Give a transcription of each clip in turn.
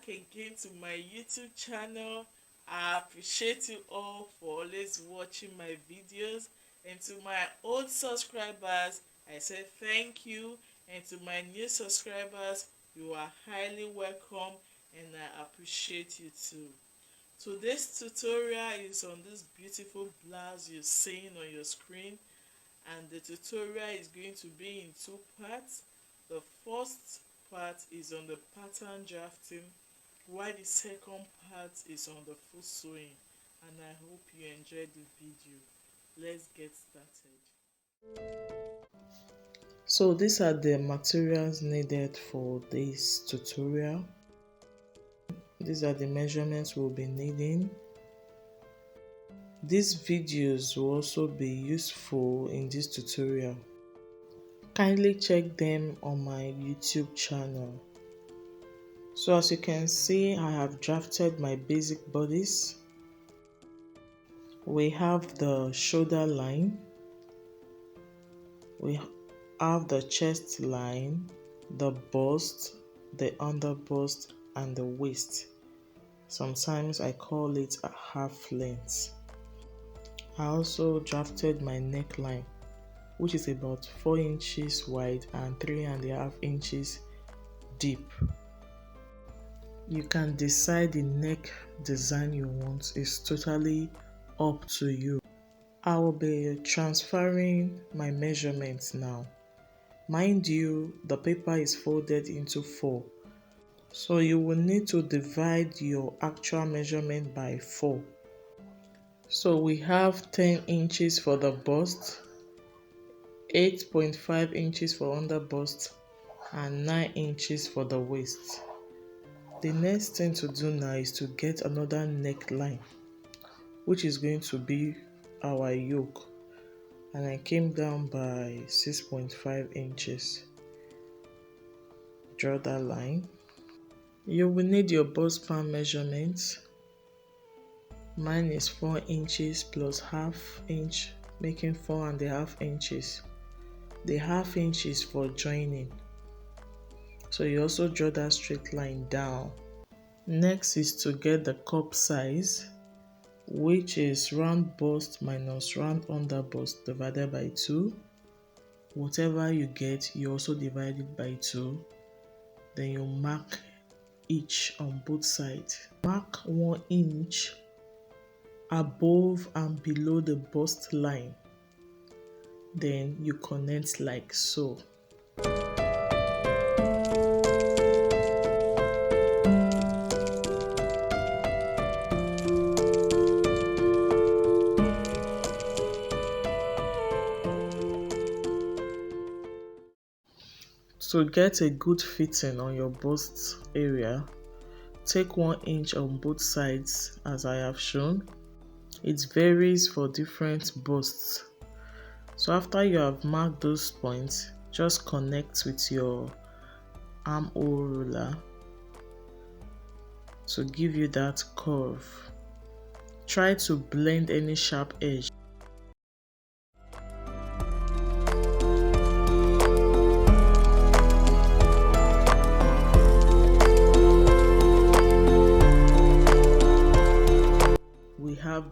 again to my YouTube channel. I appreciate you all for always watching my videos, and to my old subscribers I say thank you, and to my new subscribers you are highly welcome and I appreciate you too. Today's tutorial is on this beautiful blouse you're seeing on your screen, and the tutorial is going to be in two parts. The first part is on the pattern drafting, while the second part is on the full sewing, and I hope you enjoyed the video. Let's get started. So these are the materials needed for this tutorial. These are the measurements we'll be needing. These videos will also be useful in this tutorial. Kindly check them on my YouTube channel. So as you can see, I have drafted my basic bodice. We have the shoulder line, we have the chest line, the bust, the under bust, and the waist. Sometimes I call it a half length. I also drafted my neckline, which is about 4 inches wide and 3.5 inches deep. You can decide the neck design you want, it's totally up to you. I will be transferring my measurements now. Mind you, the paper is folded into 4, so you will need to divide your actual measurement by 4. So we have 10 inches for the bust, 8.5 inches for under bust, and 9 inches for the waist. The next thing to do now is to get another neckline, which is going to be our yoke, and I came down by 6.5 inches. Draw that line. You will need your bust span measurements. Mine is 4 inches plus half inch, making 4.5 inches. The half inch is for joining, so you also draw that straight line down. Next is to get the cup size, which is round bust minus round under bust divided by 2. Whatever you get, you also divide it by 2. Then you mark each on both sides. Mark 1 inch above and below the bust line. Then you connect like so. To get a good fitting on your bust area, take 1 inch on both sides as I have shown. It varies for different busts. So after you have marked those points, just connect with your armhole ruler to give you that curve. Try to blend any sharp edge.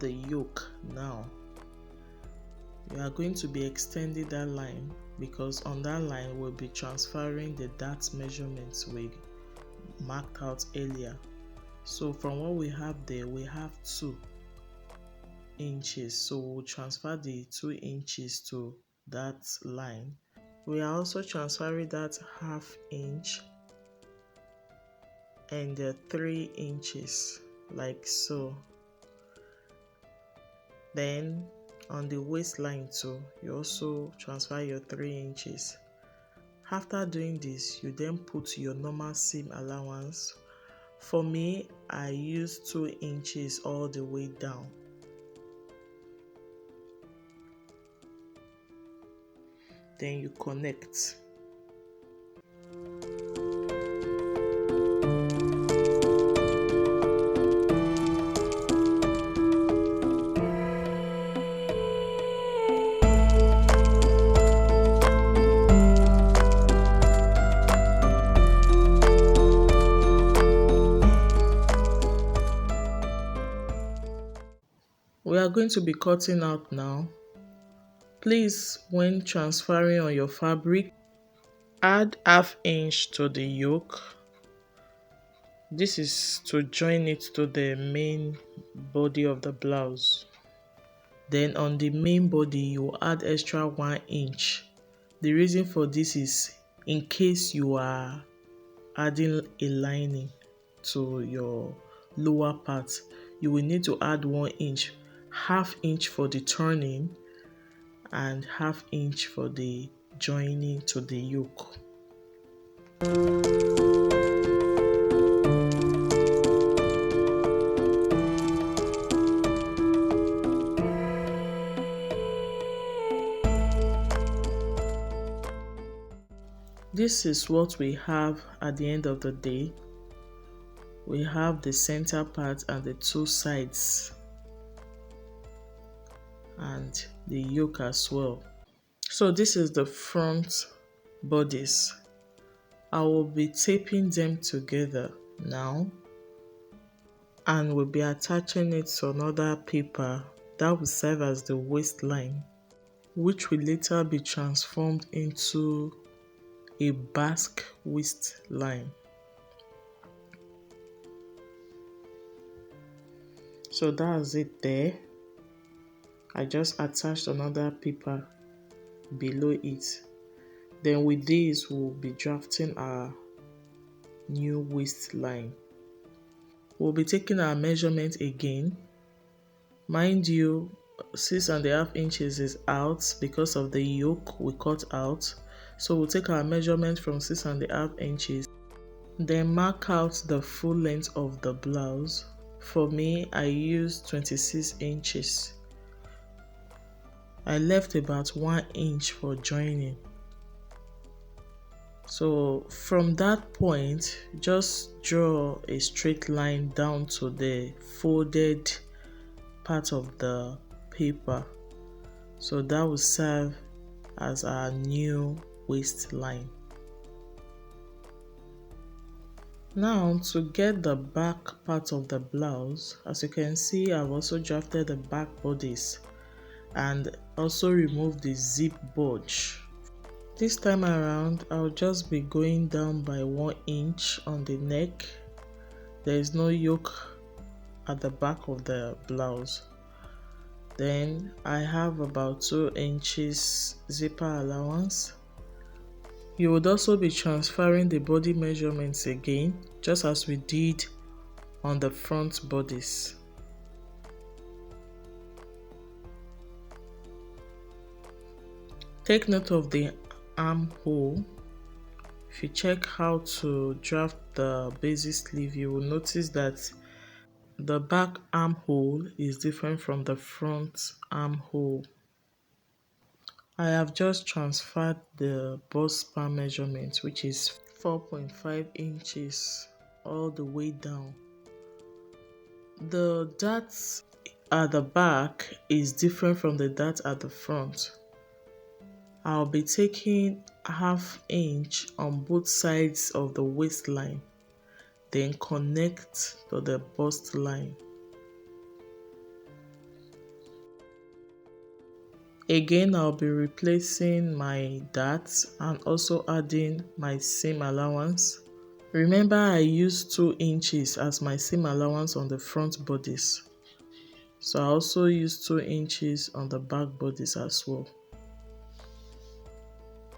The yoke now. You are going to be extending that line, because on that line we'll be transferring the dart measurements we marked out earlier. So from what we have there, we have 2 inches, so we'll transfer the 2 inches to that line. We are also transferring that half inch and the 3 inches like so. Then on the waistline too, you also transfer your 3 inches. After doing this, you then put your normal seam allowance. For me, I use 2 inches all the way down. Then you connect. are going to be cutting out now. Please, when transferring on your fabric, add ½ inch to the yoke. This is to join it to the main body of the blouse. Then on the main body, you add extra 1 inch. The reason for this is in case you are adding a lining to your lower part, you will need to add 1 inch, ½ inch for the turning and ½ inch for the joining to the yoke. This is what we have at the end of the day. We have the center part and the 2 sides and the yoke as well. So this is the front bodies. I will be taping them together now and we'll be attaching it to another paper that will serve as the waistline, which will later be transformed into a basque waistline. So that's it there. I just attached another paper below it. Then with this, we'll be drafting our new waistline. We'll be taking our measurement again. Mind you, 6½ inches is out because of the yoke we cut out. So we'll take our measurement from 6½ inches. Then mark out the full length of the blouse. For me, I used 26 inches. I left about 1 inch for joining. So from that point, just draw a straight line down to the folded part of the paper. So that will serve as our new waistline. Now to get the back part of the blouse, as you can see, I've also drafted the back bodies and also removed the zip bulge. This time around, I'll just be going down by 1 inch on the neck. There is no yoke at the back of the blouse. Then I have about 2 inches zipper allowance. You would also be transferring the body measurements again, just as we did on the front bodies. Take note of the armhole. If you check how to draft the basic sleeve, you will notice that the back armhole is different from the front armhole. I have just transferred the bust span measurement, which is 4.5 inches all the way down. The dart at the back is different from the dart at the front. I'll be taking ½ inch on both sides of the waistline, then connect to the bust line. Again, I'll be replacing my darts and also adding my seam allowance. Remember, I used 2 inches as my seam allowance on the front bodies. So I also used 2 inches on the back bodies as well.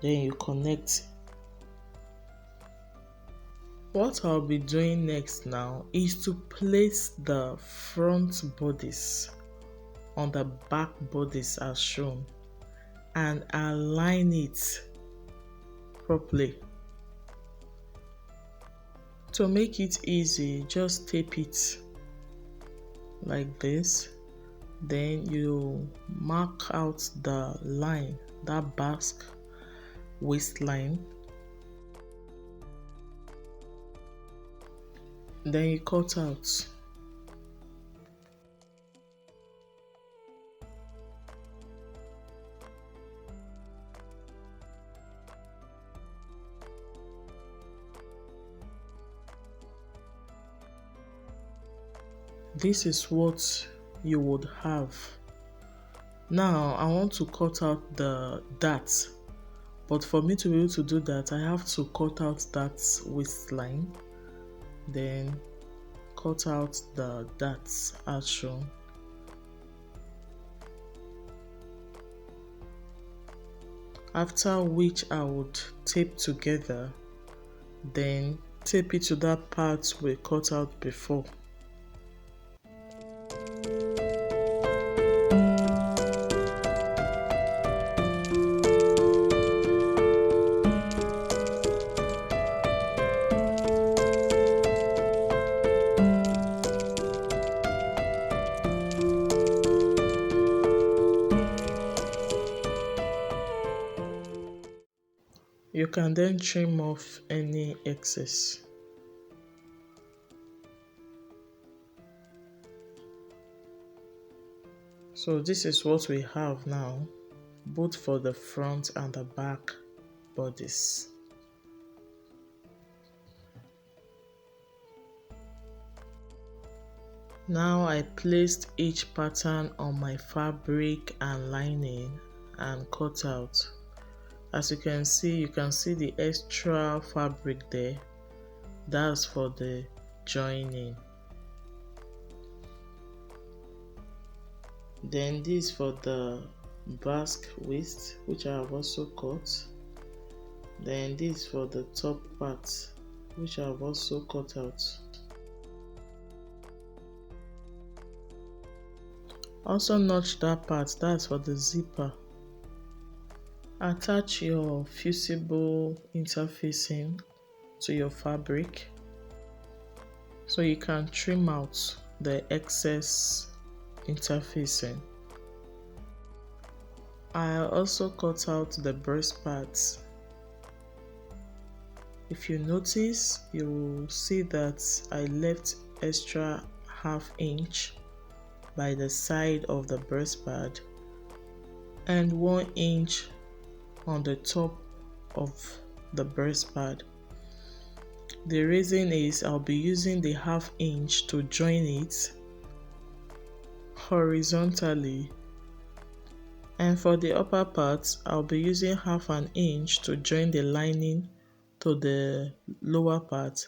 Then you connect. What I'll be doing next now is to place the front bodies on the back bodies as shown and align it properly. To make it easy, just tape it like this. Then you mark out the line, that basque waistline. Then you cut out. This is what you would have Now I want to cut out the darts, but for me to be able to do that, I have to cut out that waistline, then cut out the darts as shown. After which I would tape together, then tape it to that part we cut out before. You can then trim off any excess. So this is what we have now, both for the front and the back bodies. Now I placed each pattern on my fabric and lining and cut out. As you can see the extra fabric there. That's for the joining. Then this for the basque waist, which I have also cut. Then this for the top part, which I have also cut out. Also notch that part, that's for the zipper. Attach your fusible interfacing to your fabric so you can trim out the excess interfacing. I also cut out the breast parts. If you notice, you will see that I left extra ½ inch by the side of the breast pad and 1 inch on the top of the breast pad. The reason is I'll be using the ½ inch to join it horizontally, and for the upper part I'll be using ½ inch to join the lining to the lower part.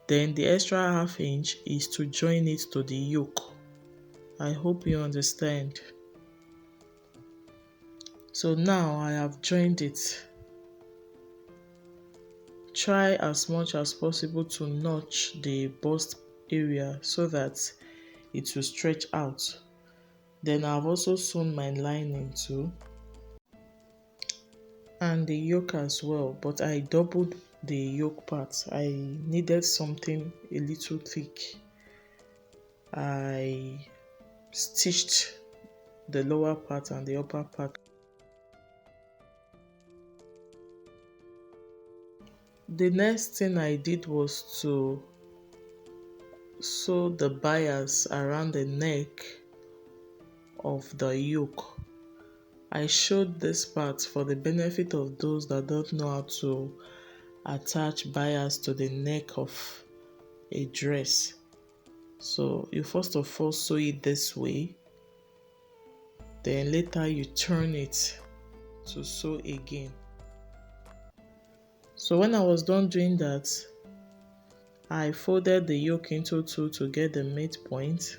Then the extra ½ inch is to join it to the yoke. I hope you understand. So now I have joined it. Try as much as possible to notch the bust area so that it will stretch out. Then I've also sewn my lining too, and the yoke as well, but I doubled the yoke part. I needed something a little thick. I stitched the lower part and the upper part. The next thing I did was to sew the bias around the neck of the yoke. I showed this part for the benefit of those that don't know how to attach bias to the neck of a dress. So you first of all sew it this way, then later you turn it to sew again. So when I was done doing that, I folded the yoke into two to get the midpoint.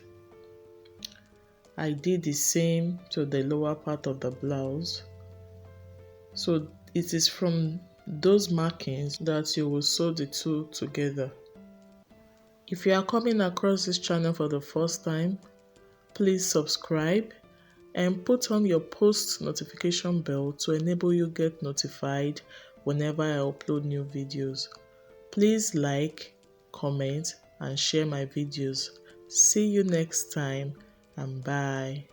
I did the same to the lower part of the blouse. So it is from those markings that you will sew the two together. If you are coming across this channel for the first time, please subscribe and put on your post notification bell to enable you get notified whenever I upload new videos. Please like, comment, and share my videos. See you next time, and bye.